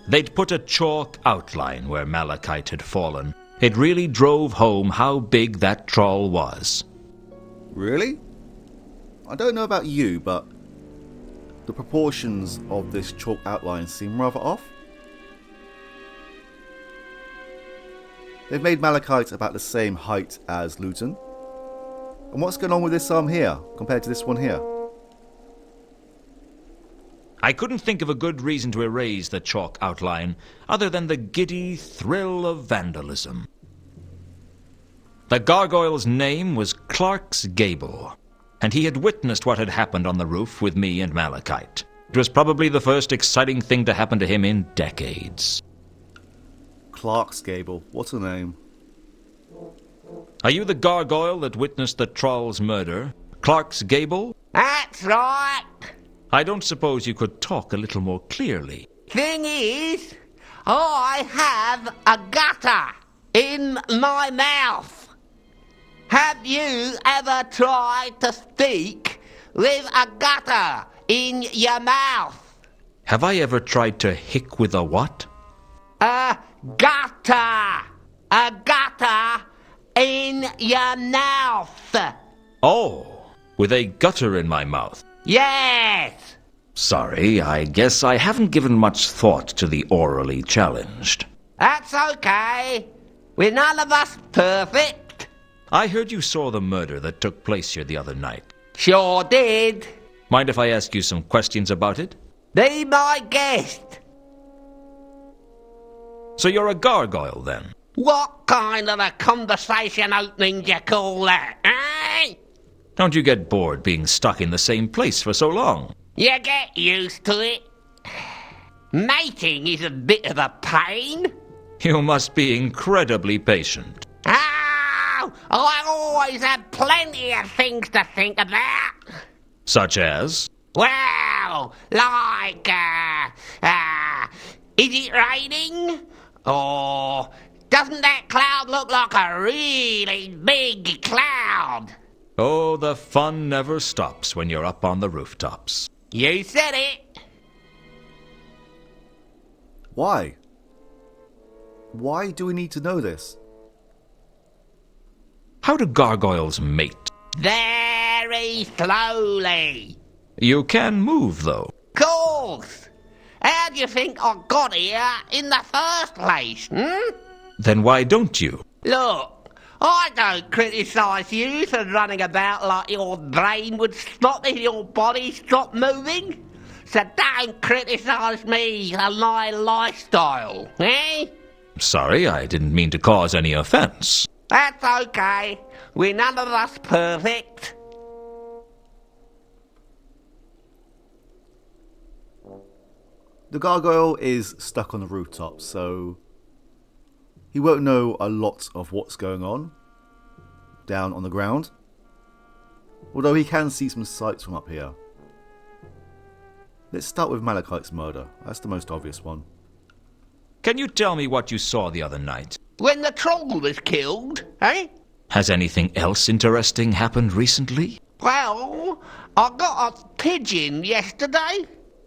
They'd put a chalk outline where Malachite had fallen. It really drove home how big that troll was. Really? I don't know about you, but the proportions of this chalk outline seem rather off. They've made Malachite about the same height as Luton. And what's going on with this arm here compared to this one here? I couldn't think of a good reason to erase the chalk outline other than the giddy thrill of vandalism. The gargoyle's name was Clark's Gable, and he had witnessed what had happened on the roof with me and Malachite. It was probably the first exciting thing to happen to him in decades. Clark's Gable, what a name. Are you the gargoyle that witnessed the troll's murder? Clark's Gable? That's right. I don't suppose you could talk a little more clearly. Thing is, I have a gutter in my mouth. Have you ever tried to speak with a gutter in your mouth? Have I ever tried to hick with a what? A gutter. A gutter in your mouth. Oh, with a gutter in my mouth. Yes. Sorry, I guess I haven't given much thought to the orally challenged. That's okay. We're none of us perfect. I heard you saw the murder that took place here the other night. Sure did. Mind if I ask you some questions about it? Be my guest. So you're a gargoyle, then? What kind of a conversation opening do you call that, eh? Don't you get bored being stuck in the same place for so long? You get used to it. Mating is a bit of a pain. You must be incredibly patient. Oh, I always have plenty of things to think about. Such as? Well, like, is it raining? Or doesn't that cloud look like a really big cloud? Oh, the fun never stops when you're up on the rooftops. You said it. Why? Why do we need to know this? How do gargoyles mate? Very slowly. You can move, though. Course. How do you think I got here in the first place, Then why don't you? Look, I don't criticise you for running about like your brain would stop if your body stopped moving. So don't criticise me and my lifestyle, eh? Sorry, I didn't mean to cause any offence. That's okay. We're none of us perfect. The gargoyle is stuck on the rooftop, so he won't know a lot of what's going on down on the ground. Although he can see some sights from up here. Let's start with Malachite's murder. That's the most obvious one. Can you tell me what you saw the other night? When the troll was killed, eh? Has anything else interesting happened recently? Well, I got a pigeon yesterday.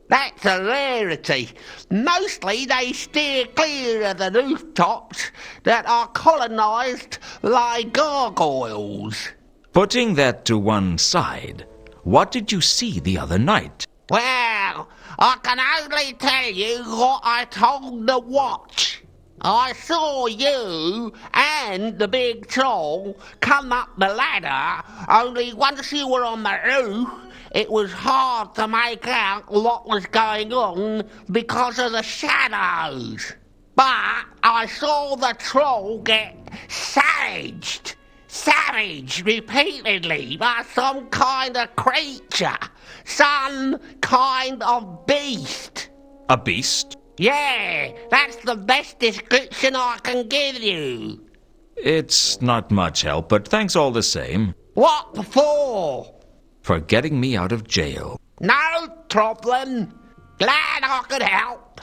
That's a rarity. Mostly they steer clear of the rooftops that are colonised by gargoyles. Putting that to one side, what did you see the other night? Well, I can only tell you what I told the watch. I saw you and the big troll come up the ladder, only once you were on the roof, it was hard to make out what was going on because of the shadows. But I saw the troll get savaged repeatedly by some kind of creature, some kind of beast. A beast? Yeah, that's the best description I can give you. It's not much help, but thanks all the same. What for? For getting me out of jail. No problem. Glad I could help.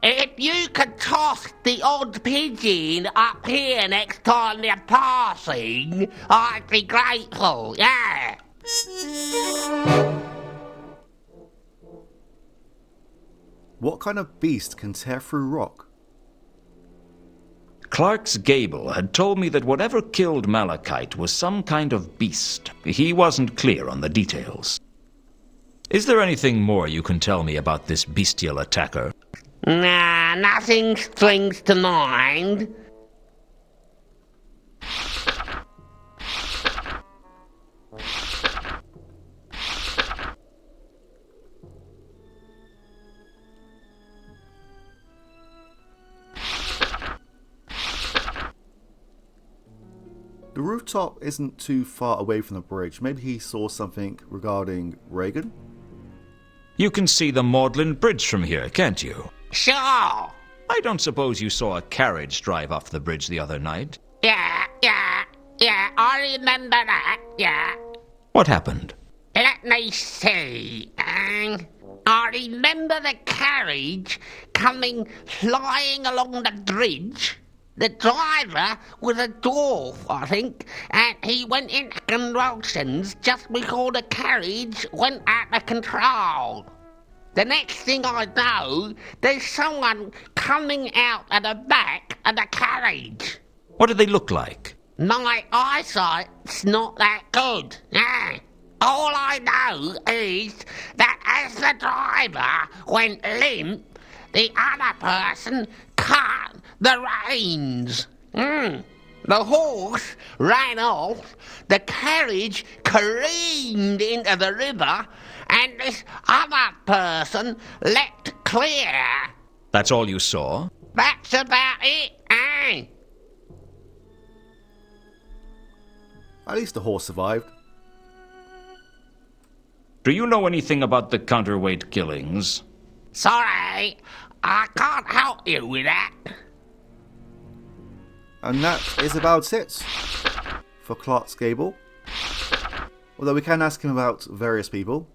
If you could toss the odd pigeon up here next time you're passing, I'd be grateful, yeah. What kind of beast can tear through rock? Clark's Gable had told me that whatever killed Malachite was some kind of beast. He wasn't clear on the details. Is there anything more you can tell me about this bestial attacker? Nah, nothing springs to mind. The rooftop isn't too far away from the bridge. Maybe he saw something regarding Reagan? You can see the Magdalen Bridge from here, can't you? Sure. I don't suppose you saw a carriage drive off the bridge the other night? Yeah, I remember that, yeah. What happened? Let me see. I remember the carriage coming flying along the bridge. The driver was a dwarf, I think, and he went into convulsions just before the carriage went out of control. The next thing I know, there's someone coming out at the back of the carriage. What did they look like? My eyesight's not that good. All I know is that as the driver went limp, the other person cut the reins. The horse ran off, the carriage careened into the river, and this other person leapt clear. That's all you saw? That's about it, eh? At least the horse survived. Do you know anything about the counterweight killings? Sorry, I can't help you with that. And that is about it for Clark's Gable. Although we can ask him about various people.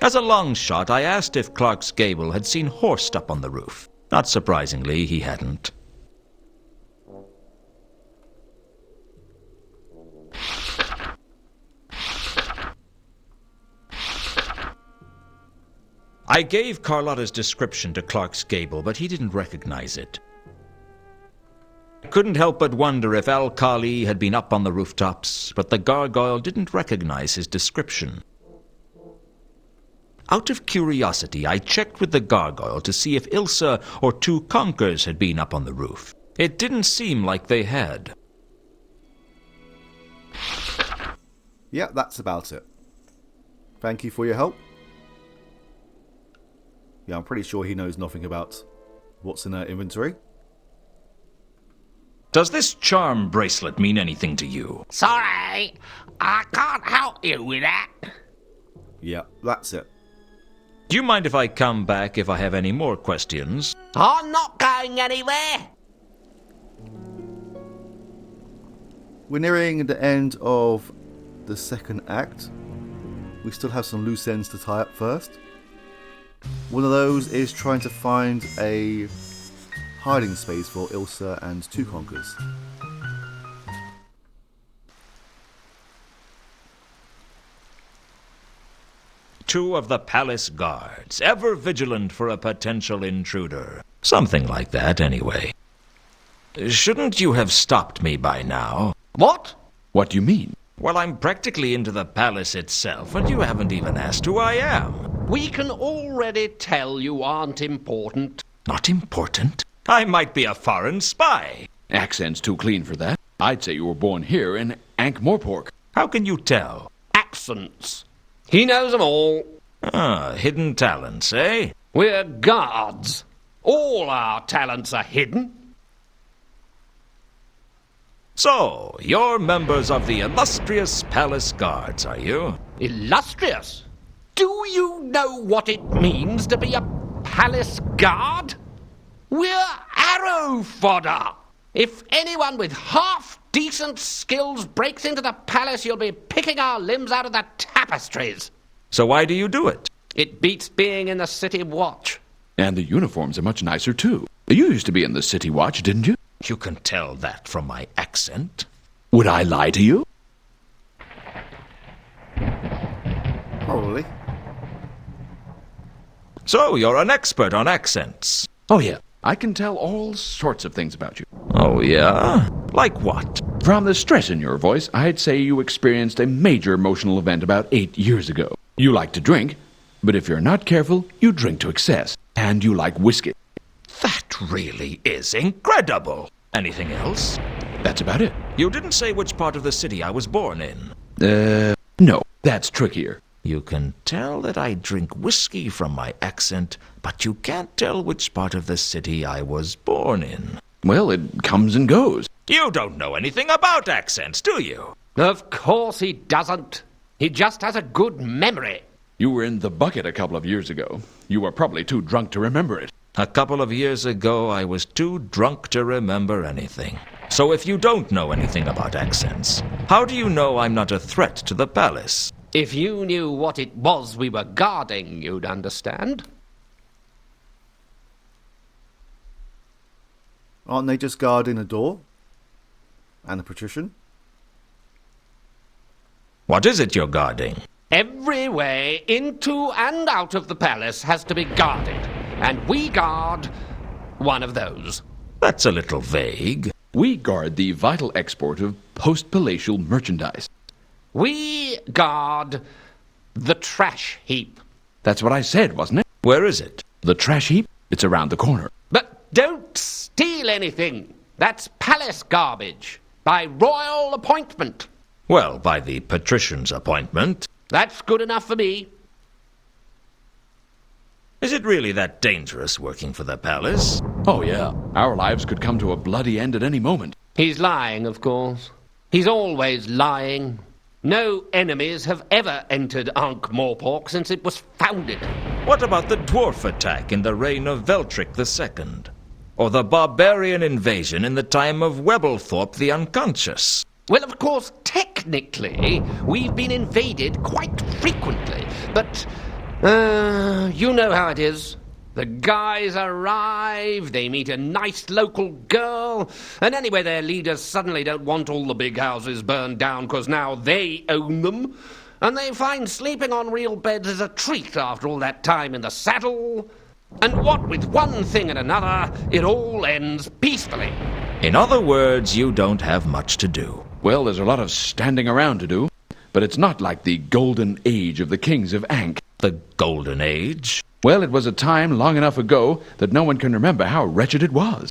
As a long shot, I asked if Clark's Gable had seen Horst up on the roof. Not surprisingly, he hadn't. I gave Carlotta's description to Clark's Gable, but he didn't recognize it. I couldn't help but wonder if Al-Khali had been up on the rooftops, but the gargoyle didn't recognize his description. Out of curiosity, I checked with the gargoyle to see if Ilsa or two conkers had been up on the roof. It didn't seem like they had. Yeah, that's about it. Thank you for your help. Yeah, I'm pretty sure he knows nothing about what's in our inventory. Does this charm bracelet mean anything to you? Sorry, I can't help you with that. Yeah, that's it. Do you mind if I come back if I have any more questions? I'm not going anywhere. We're nearing the end of the second act. We still have some loose ends to tie up first. One of those is trying to find a hiding space for Ilsa and two conkers. Two of the palace guards, ever vigilant for a potential intruder. Something like that, anyway. Shouldn't you have stopped me by now? What? What do you mean? Well, I'm practically into the palace itself, and you haven't even asked who I am. We can already tell you aren't important. Not important? I might be a foreign spy. Accent's too clean for that. I'd say you were born here in Ankh-Morpork. How can you tell? Accents. He knows them all. Ah, hidden talents, eh? We're guards. All our talents are hidden. So, you're members of the illustrious palace guards, are you? Illustrious. Do you know what it means to be a palace guard? We're arrow fodder. If anyone with half-decent skills breaks into the palace, you'll be picking our limbs out of the tapestries. So why do you do it? It beats being in the city watch. And the uniforms are much nicer, too. You used to be in the City Watch, didn't you? You can tell that from my accent. Would I lie to you? Probably. So, you're an expert on accents. Oh, yeah. I can tell all sorts of things about you. Oh, yeah? Like what? From the stress in your voice, I'd say you experienced a major emotional event about 8 years ago. You like to drink, but if you're not careful, you drink to excess. And you like whiskey. That really is incredible. Anything else? That's about it. You didn't say which part of the city I was born in. No, that's trickier. You can tell that I drink whiskey from my accent, but you can't tell which part of the city I was born in. Well, it comes and goes. You don't know anything about accents, do you? Of course he doesn't. He just has a good memory. You were in the bucket a couple of years ago. You were probably too drunk to remember it. A couple of years ago, I was too drunk to remember anything. So if you don't know anything about accents, how do you know I'm not a threat to the palace? If you knew what it was we were guarding, you'd understand. Aren't they just guarding a door? And a patrician? What is it you're guarding? Every way into and out of the palace has to be guarded, and we guard one of those. That's a little vague. We guard the vital export of post-palatial merchandise. We guard the trash heap. That's what I said, wasn't it? Where is it? The trash heap? It's around the corner. But don't steal anything. That's palace garbage. By royal appointment. Well, by the patrician's appointment. That's good enough for me. Is it really that dangerous working for the palace? Oh, yeah. Our lives could come to a bloody end at any moment. He's lying, of course. He's always lying. No enemies have ever entered Ankh-Morpork since it was founded. What about the dwarf attack in the reign of Veltric II? Or the barbarian invasion in the time of Webblethorpe the Unconscious? Well, of course, technically, we've been invaded quite frequently, but, you know how it is. The guys arrive, they meet a nice local girl, and anyway, their leaders suddenly don't want all the big houses burned down because now they own them, and they find sleeping on real beds is a treat after all that time in the saddle. And what with one thing and another, it all ends peacefully. In other words, you don't have much to do. Well, there's a lot of standing around to do, but it's not like the golden age of the kings of Ankh. The Golden Age? Well, it was a time long enough ago that no one can remember how wretched it was.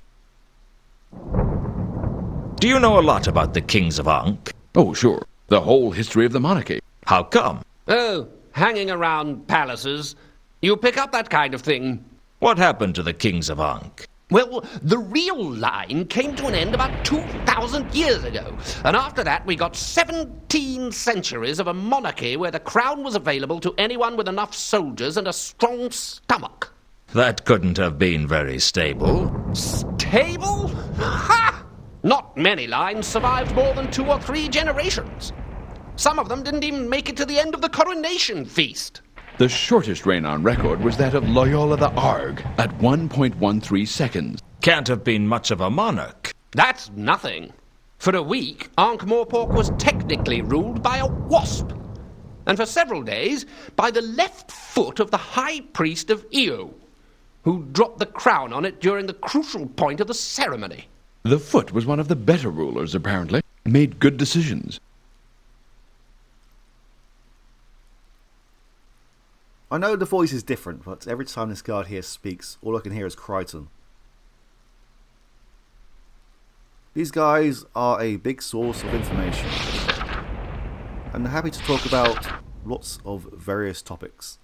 Do you know a lot about the kings of Ankh? Oh, sure. The whole history of the monarchy. How come? Oh, hanging around palaces. You pick up that kind of thing. What happened to the kings of Ankh? Well, the real line came to an end about 2,000 years ago. And after that, we got 17 centuries of a monarchy where the crown was available to anyone with enough soldiers and a strong stomach. That couldn't have been very stable. Stable? Ha! Not many lines survived more than 2 or 3 generations. Some of them didn't even make it to the end of the coronation feast. The shortest reign on record was that of Loyola the Arg at 1.13 seconds. Can't have been much of a monarch. That's nothing. For a week, Ankh-Morpork was technically ruled by a wasp. And for several days, by the left foot of the high priest of Io, who dropped the crown on it during the crucial point of the ceremony. The foot was one of the better rulers, apparently. Made good decisions. I know the voice is different, but every time this guard here speaks, all I can hear is Crichton. These guys are a big source of information, and they're happy to talk about lots of various topics.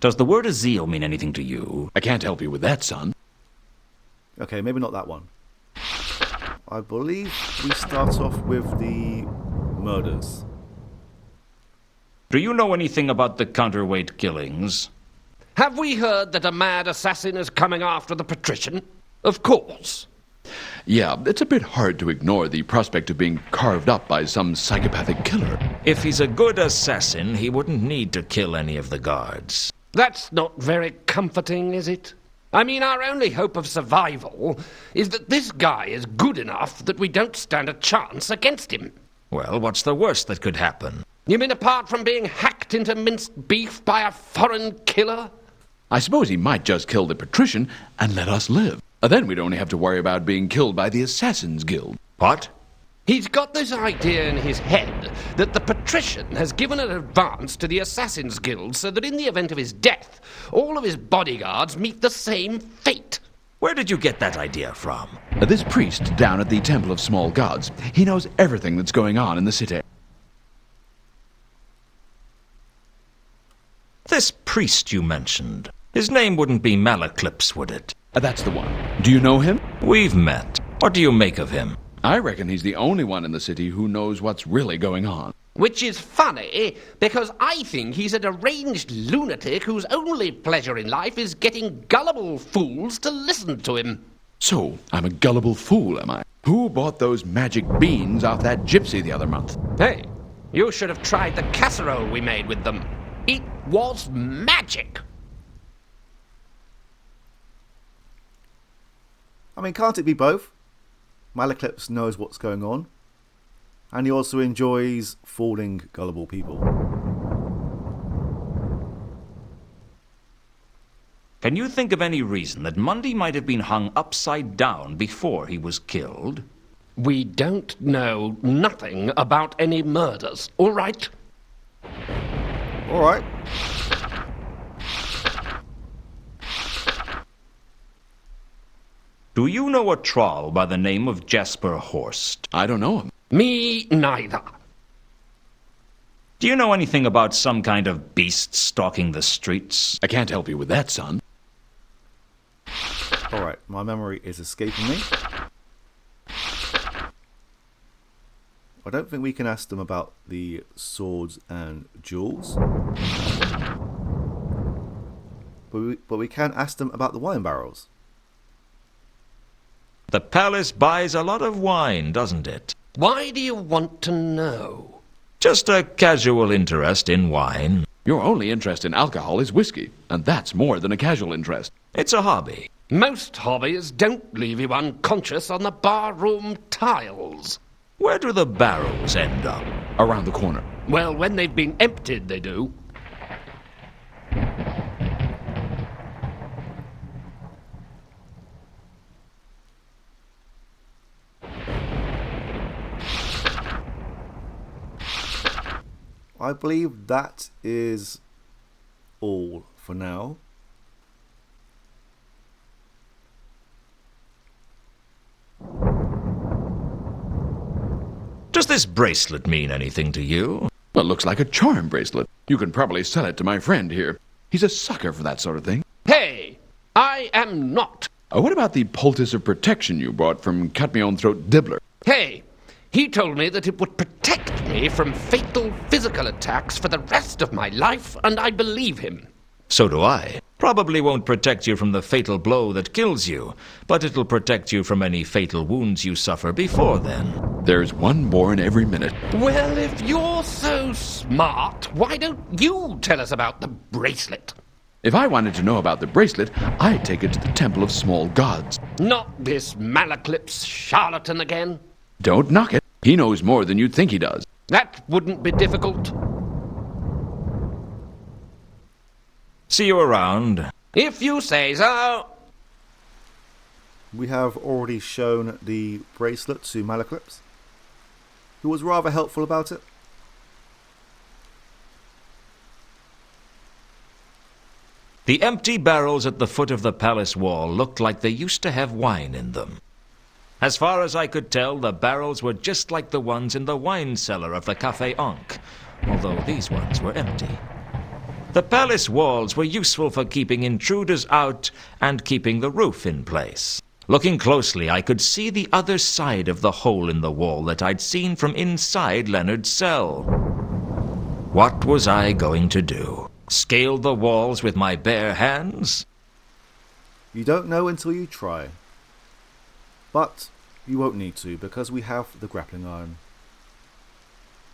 Does the word Azil mean anything to you? I can't help you with that, son. Okay, maybe not that one. I believe we start off with the murders. Do you know anything about the counterweight killings? Have we heard that a mad assassin is coming after the patrician? Of course. Yeah, it's a bit hard to ignore the prospect of being carved up by some psychopathic killer. If he's a good assassin, he wouldn't need to kill any of the guards. That's not very comforting, is it? I mean, our only hope of survival is that this guy is good enough that we don't stand a chance against him. Well, what's the worst that could happen? You mean apart from being hacked into minced beef by a foreign killer? I suppose he might just kill the patrician and let us live. Then we'd only have to worry about being killed by the Assassin's Guild. What? He's got this idea in his head that the patrician has given an advance to the Assassin's Guild so that in the event of his death, all of his bodyguards meet the same fate. Where did you get that idea from? This priest down at the Temple of Small Gods, he knows everything that's going on in the city. This priest you mentioned. His name wouldn't be Malaclips, would it? That's the one. Do you know him? We've met. What do you make of him? I reckon he's the only one in the city who knows what's really going on. Which is funny, because I think he's a deranged lunatic whose only pleasure in life is getting gullible fools to listen to him. So, I'm a gullible fool, am I? Who bought those magic beans off that gypsy the other month? Hey, you should have tried the casserole we made with them. It was magic. I mean, can't it be both? Malaclips knows what's going on, and he also enjoys fooling gullible people. Can you think of any reason that Mundy might have been hung upside down before he was killed? We don't know nothing about any murders, all right? All right. Do you know a troll by the name of Jasper Horst? I don't know him. Me neither. Do you know anything about some kind of beast stalking the streets? I can't help you with that, son. All right. My memory is escaping me. I don't think we can ask them about the swords and jewels. But we can ask them about the wine barrels. The palace buys a lot of wine, doesn't it? Why do you want to know? Just a casual interest in wine. Your only interest in alcohol is whiskey, and that's more than a casual interest. It's a hobby. Most hobbies don't leave you unconscious on the barroom tiles. Where do the barrels end up? Around the corner. Well, when they've been emptied, they do. I believe that is all for now. Does this bracelet mean anything to you? Well, it looks like a charm bracelet. You can probably sell it to my friend here. He's a sucker for that sort of thing. Hey, I am not. What about the poultice of protection you bought from Cut-Me-On-Throat Dibbler? Hey, he told me that it would protect me from fatal physical attacks for the rest of my life, and I believe him. So do I. Probably won't protect you from the fatal blow that kills you, but it'll protect you from any fatal wounds you suffer before then. There's one born every minute. Well, if you're so smart, why don't you tell us about the bracelet? If I wanted to know about the bracelet, I'd take it to the Temple of Small Gods. Not this Malaclips charlatan again. Don't knock it. He knows more than you'd think he does. That wouldn't be difficult. See you around. If you say so. We have already shown the bracelet to Malaclips, who was rather helpful about it. The empty barrels at the foot of the palace wall looked like they used to have wine in them. As far as I could tell, the barrels were just like the ones in the wine cellar of the Café Ankh, although these ones were empty. The palace walls were useful for keeping intruders out and keeping the roof in place. Looking closely, I could see the other side of the hole in the wall that I'd seen from inside Leonard's cell. What was I going to do? Scale the walls with my bare hands? You don't know until you try. But you won't need to, because we have the grappling iron.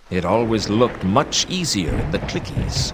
It always looked much easier in the clickies.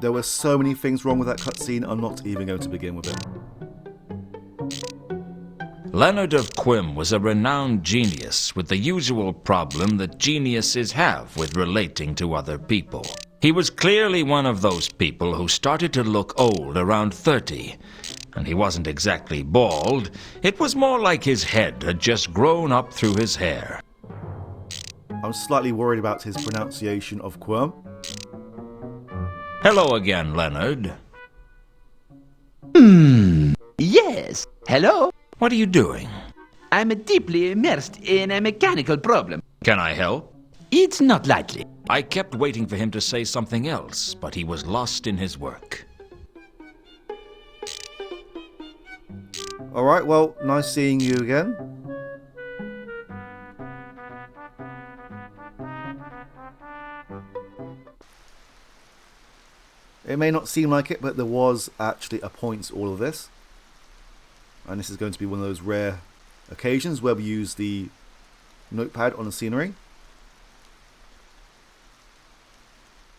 There were so many things wrong with that cutscene, I'm not even going to begin with it. Leonard of Quim was a renowned genius with the usual problem that geniuses have with relating to other people. He was clearly one of those people who started to look old around 30. And he wasn't exactly bald. It was more like his head had just grown up through his hair. I'm slightly worried about his pronunciation of Quirm. Hello again, Leonard. Yes, hello? What are you doing? I'm deeply immersed in a mechanical problem. Can I help? It's not likely. I kept waiting for him to say something else, but he was lost in his work. Alright, well, nice seeing you again. It may not seem like it, but there was actually a point to all of this. And this is going to be one of those rare occasions where we use the notepad on the scenery.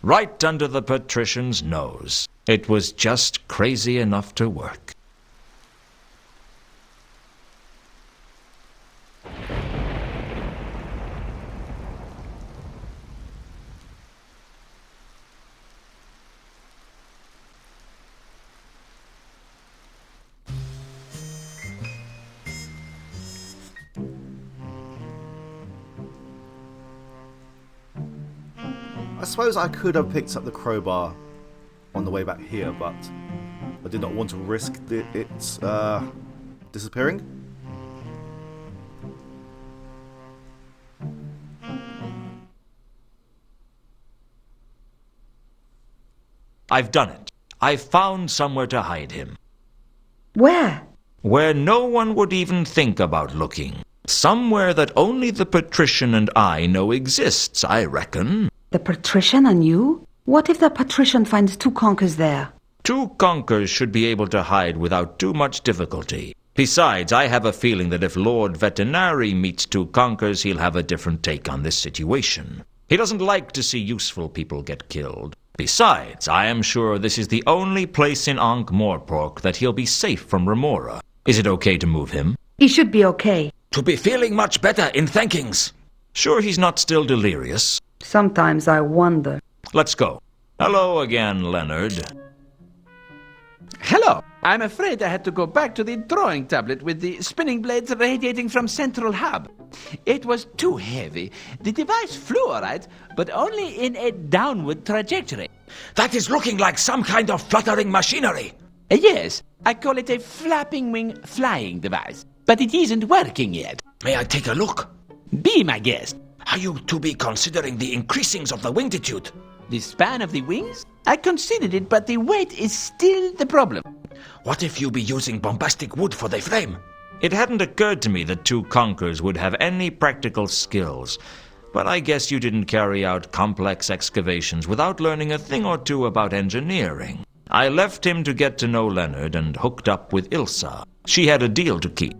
Right under the patrician's nose. It was just crazy enough to work. I suppose I could have picked up the crowbar on the way back here, but I did not want to risk it disappearing. I've done it. I've found somewhere to hide him. Where? Where no one would even think about looking. Somewhere that only the patrician and I know exists, I reckon. The patrician and you? What if the patrician finds two conkers there? Two conkers should be able to hide without too much difficulty. Besides, I have a feeling that if Lord Veterinary meets two conkers, he'll have a different take on this situation. He doesn't like to see useful people get killed. Besides, I am sure this is the only place in Ankh-Morpork that he'll be safe from Remora. Is it okay to move him? He should be okay. To be feeling much better in thankings. Sure he's not still delirious? Sometimes I wonder. Let's go. Hello again, Leonard. Hello. I'm afraid I had to go back to the drawing tablet with the spinning blades radiating from central hub. It was too heavy. The device flew all right, but only in a downward trajectory. That is looking like some kind of fluttering machinery. Yes, I call it a flapping wing flying device, but it isn't working yet. May I take a look? Be my guest. Are you to be considering the increasings of the wingtitude? The span of the wings? I considered it, but the weight is still the problem. What if you be using bombastic wood for the frame? It hadn't occurred to me that two conkers would have any practical skills, but I guess you didn't carry out complex excavations without learning a thing or two about engineering. I left him to get to know Leonard and hooked up with Ilsa. She had a deal to keep.